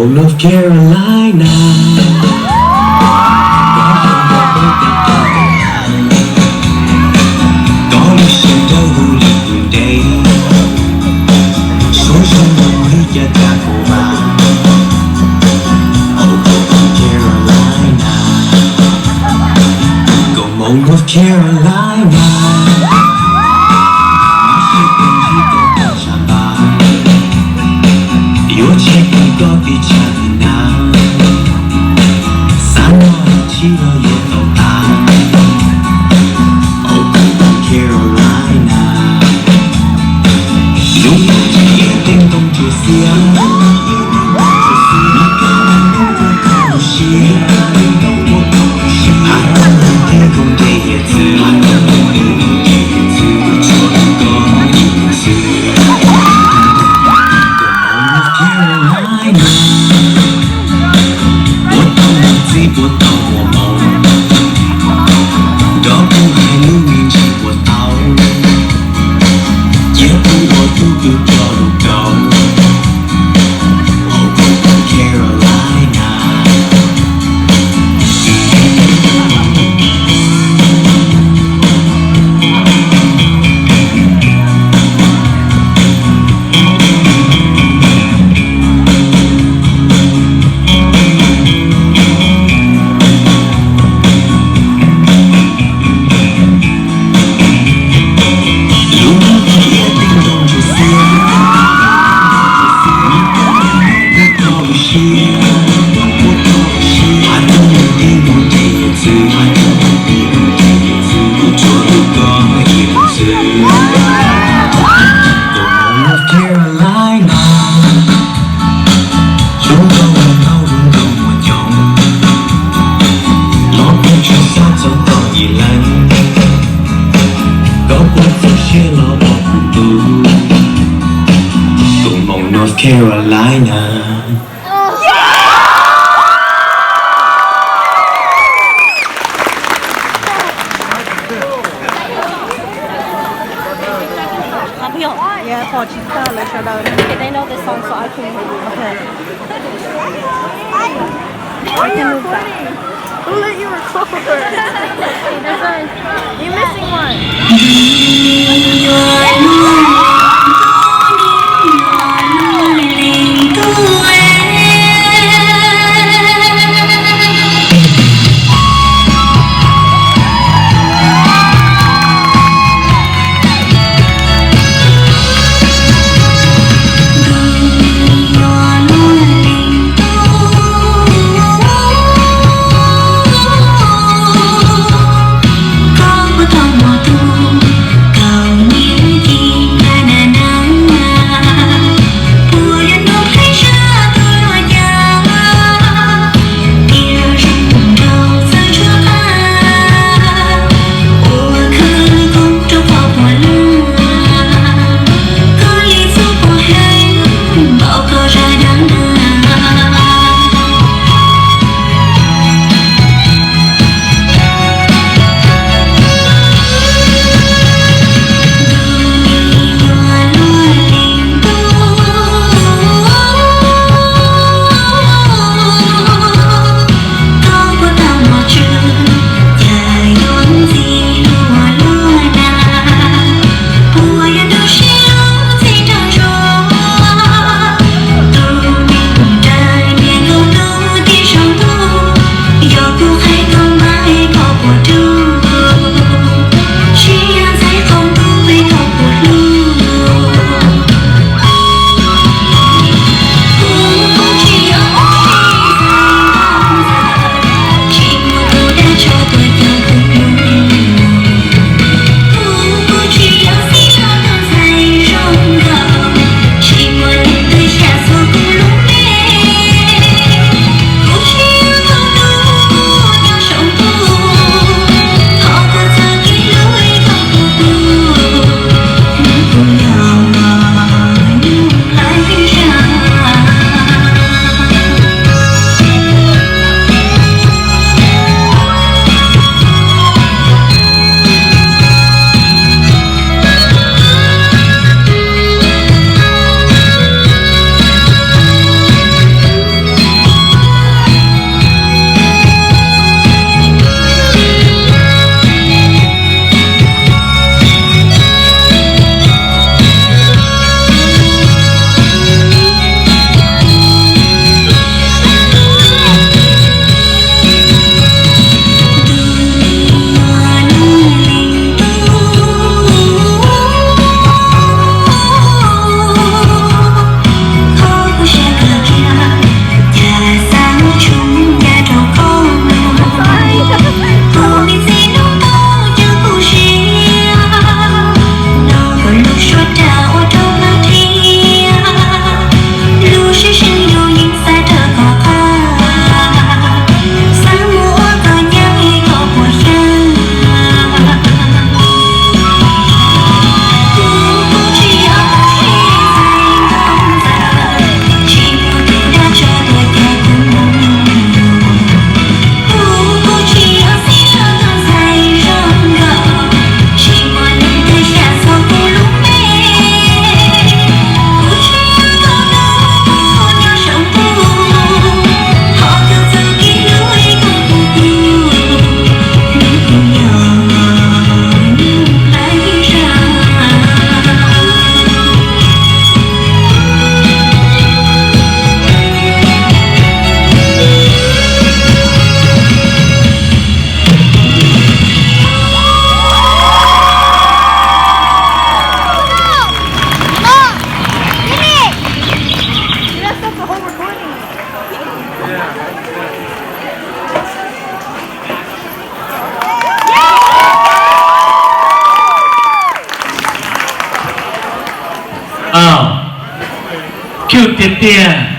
North Carolina. Có đi xem đâu lần đây, số sông hơi cha cha của bà. Oh, North Carolina. Come on, North Carolina. Io cerco di camminare, sanno ci voglio toccare. Oh, Carolina, lui ti è dentro un tuo sia, mi cambia conosci, hai con te e tu. North Carolina. Yeah, Portugal, let's shout out. Okay, they know this song, so I can hear you. Okay. I can move back. Who let you record? You're missing one. Trương Tiến Tiền